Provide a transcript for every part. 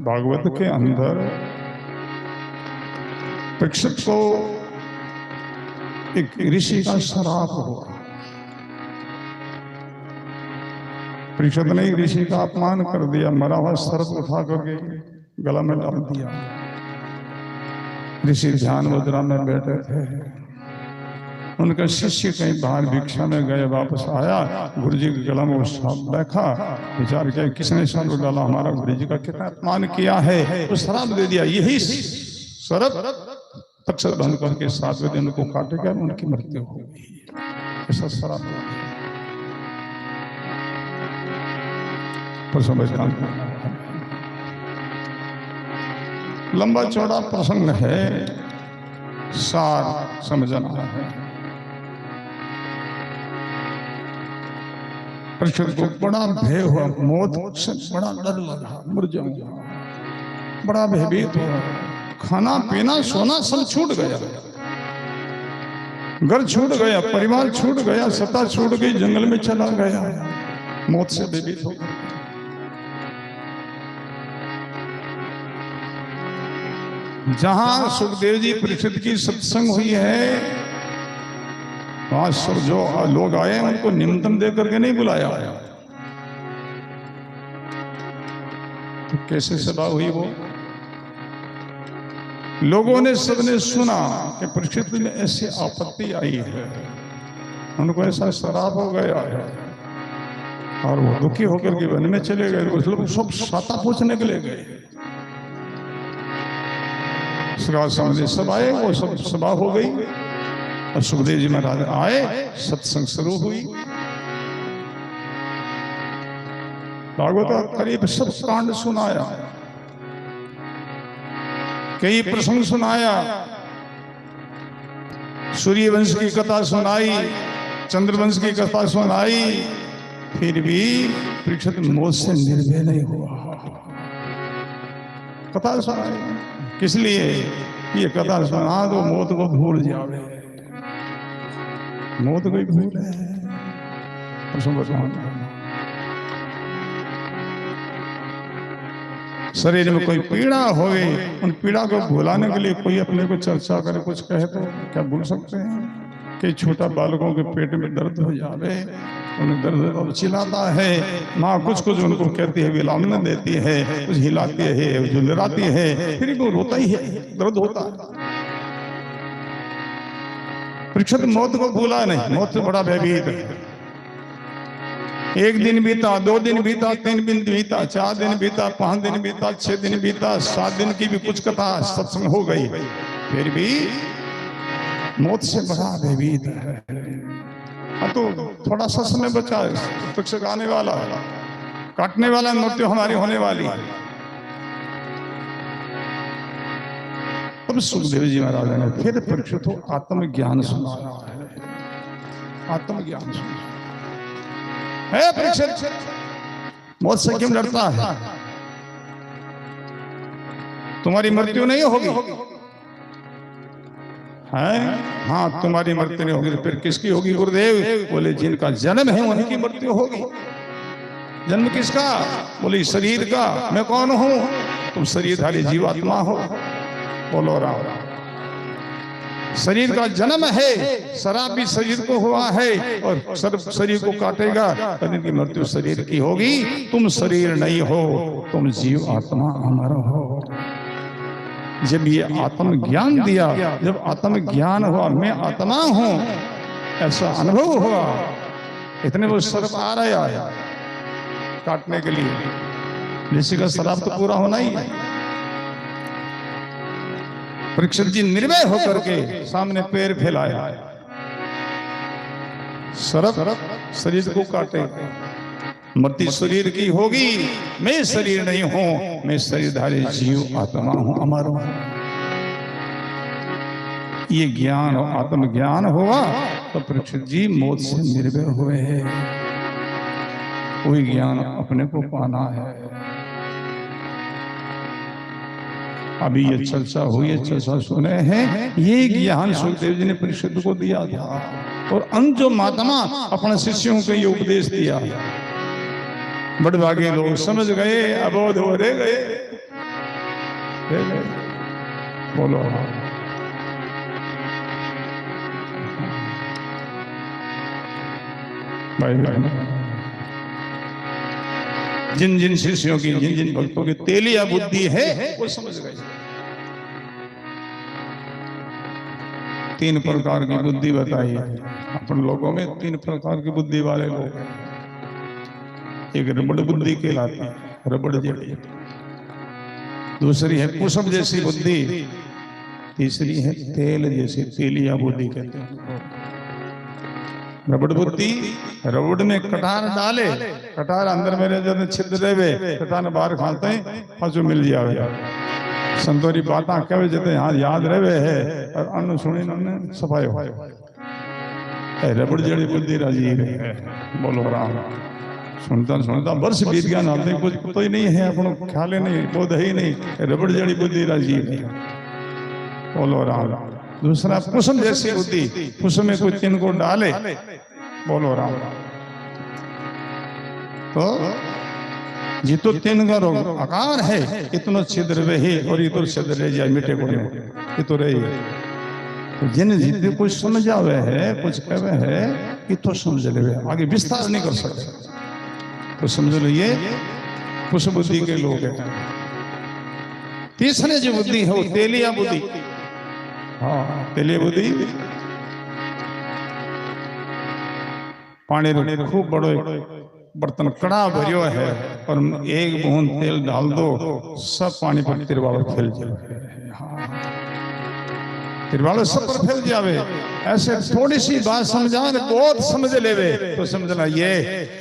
भागवत के अंदर परीक्षित को एक ऋषि का श्राप हुआ। परीक्षित ने ऋषि का अपमान कर दिया, मरा हुआ सर्प उठा करके गला में डाल दिया। ऋषि ध्यान मुद्रा में बैठे थे। उनका शिष्य कहीं बाहर भिक्षा में गए, वापस आया, गुरु जी के गला में वो श्राप देखा, विचार किया किसने श्राप डाला, हमारा गुरु जी का कितना अपमान किया है, तो श्राप दे दिया। यही सर्प तक्षक बंद करके 7वें दिन को काटेगा, उनकी मृत्यु हो गई। ऐसा श्राप दे दिया। लंबा चौड़ा प्रसंग है, सार समझना है। परीक्षित को बड़ा भय हुआ, मौत से बड़ा डर लगा, मर जाऊंगा, बड़ा भयभीत हुआ। खाना पीना सोना सब छूट गया, घर छूट गया, परिवार छूट गया, सत्ता छूट गई, जंगल में चला गया, मौत से भयभीत हो गया। जहां सुखदेव जी परीक्षित की सत्संग हुई है, वहां सब जो लोग आए उनको निमंत्रण दे करके नहीं बुलाया। तो कैसे सभा हुई वो? लोगों ने सबने सुना कि परीक्षित में ऐसी आपत्ति आई है, उनको ऐसा श्राप हो गया है, और वो दुखी होकर के वन में चले गए। कुछ लोग सब साता पूछने के लिए गए। सब आए, वो सब सभा हो गई और सुखदेव जी महाराज आए, सत्संग शुरू हुई। भागवत करीब सब कांड सुनाया, कई प्रसंग सुनाया, सूर्यवंश की कथा सुनाई, चंद्रवंश की कथा सुनाई, फिर भी परीक्षित मौत से निर्भय नहीं हुआ। कथा सुनाई किस लिए? ये कथा सुना तो मौत को भूल जावे। मौत कोई भूल है? शरीर में कोई पीड़ा होवे, उन पीड़ा को भुलाने के लिए कोई अपने को चर्चा करे, कुछ कहे तो क्या भूल सकते हैं? कई छोटा बालकों के पेट में दर्द हो जावे, उन्हें दर्द चिल्लाता है, माँ कुछ कुछ उनको कहती है, विलामना देती है, कुछ हिलाती है, झुलराती है, फिर वो रोता ही है, दर्द होता है। परीक्षित मौत को भूला नहीं, मौत से बड़ा भयभीत है। 1 दिन बीता, 2 दिन बीता, 3 दिन बीता, 4 दिन बीता, 5 दिन बीता, 6 दिन बीता, 7 दिन की भी कुछ कथा सत्संग हो गई, फिर भी मौत से बड़ा भयभीत है। तो थोड़ा सा समय बचा है, परीक्षक आने वाला, काटने वाला, मृत्यु हमारी होने वाली। तब सुखदेव जी महाराज ने फिर परीक्षित को आत्मज्ञान सुनाया है। आत्मज्ञान सुनाया है। परीक्षित, मौत से क्यों डरता है? तुम्हारी मृत्यु नहीं होगी है? हाँ, तुम्हारी मृत्यु नहीं होगी, तो फिर किसकी होगी गुरुदेव? बोले जिनका जन्म है उनकी मृत्यु होगी। जन्म किसका? बोले शरीर का। मैं कौन हूं? तुम शरीरधारी जीवात्मा हो। बोलो राम। शरीर का जन्म है, शराब भी शरीर को हुआ है, और शरीर को काटेगा, तब इनकी मृत्यु शरीर की होगी। तुम शरीर नहीं हो, तुम जीव आत्मा अमर हो। जब ये आत्मज्ञान दिया, जब आत्मज्ञान हुआ, मैं आत्मा हूं, ऐसा अनुभव हुआ, इतने वो सर्प आ रहा है काटने के लिए। ऋषि का श्राप तो पूरा होना ही है। परीक्षित जी निर्भय होकर के सामने पैर फैलाया, सर्प शरीर को काटे, मृत्यु शरीर की होगी, मैं शरीर नहीं हूं, मैं शरीरधारी जीव आत्मा हूं, अमर हूं। ये ज्ञान और आत्मज्ञान हुआ तो परीक्षित जी मौत से निर्भय हुए हैं। वही ज्ञान अपने को पाना है। अभी ये चर्चा हुई है, चर्चा सुने हैं, ये ज्ञान सुखदेव जी ने परीक्षित को दिया था, और अंत जो महात्मा अपने शिष्यों को ये उपदेश दिया। बड़े भागे लोग समझ गए, अबोध हो रह गए। बोलो भाई बहन, जिन जिन शिष्यों की, जिन जिन भक्तों की तेलिया बुद्धि है वो समझ गए। 3 प्रकार की बुद्धि बताई है अपन लोगों में। 3 प्रकार की बुद्धि वाले लोग हैं। एक रबड़ बुद्धि कहलाती है, रबड़ जैसी। दूसरी है कुसुम जैसी बुद्धि। तीसरी है तेल जैसी, तेलिया बुद्धि कहते हैं। रबड़ बुद्धि, रबड़ में कटार डाले, कटार अंदर मेरे जब छिद्र देवे, कटार बाहर खाते हैं पाछो मिल जावे। संतोरी बाता कहे जते हाँ याद रहे है और अन्न सुनी ने सफाई हो। रबड़ जड़ी बुद्धि राजीव है। बोलो राम। सुनता सुनता वर्ष बीत गया ना, कुछ पता ही नहीं है, अपनो ख्याल ही नहीं, बोध ही नहीं। रबड़ जड़ी बुद्धि राजीव है। बोलो राम। दूसरा कुसुम जैसी बुद्धि, कुसुम में कुछ तिनको डाले। बोलो राम। तो जितो तीन का रोग आकार है, इतना छिद्र रहे और इतो छिद्र रह जाए मिटे को ये तो रही। तो जिन जितने कुछ समझ आवे है, कुछ कहे है, इतो समझ ले, आगे विस्तार नहीं कर सकते। तो समझ लो ये कुछ बुद्धि के लोग हैं। तीसरे जो बुद्धि है वो तेलिया बुद्धि। हाँ, तेलिया बुद्धि पानी रो खूब बड़ो बर्तन कड़ा भरियो है और एक बूंद तेल डाल दो, सब पानी पर तिरवालो फैल जाए। हाँ, तिरवालो सब पर फैल जावे। ऐसे थोड़ी सी बात समझाओ तो बहुत समझ लेवे, तो समझना ये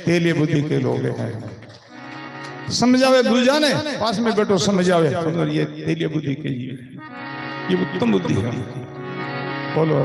तेलिया बुद्धि के लोग हैं। समझावे बुझाने पास में बैठो समझावे, समझो ये तेलिया बुद्धि के, ये उत्तम बुद्धि है। बोलो।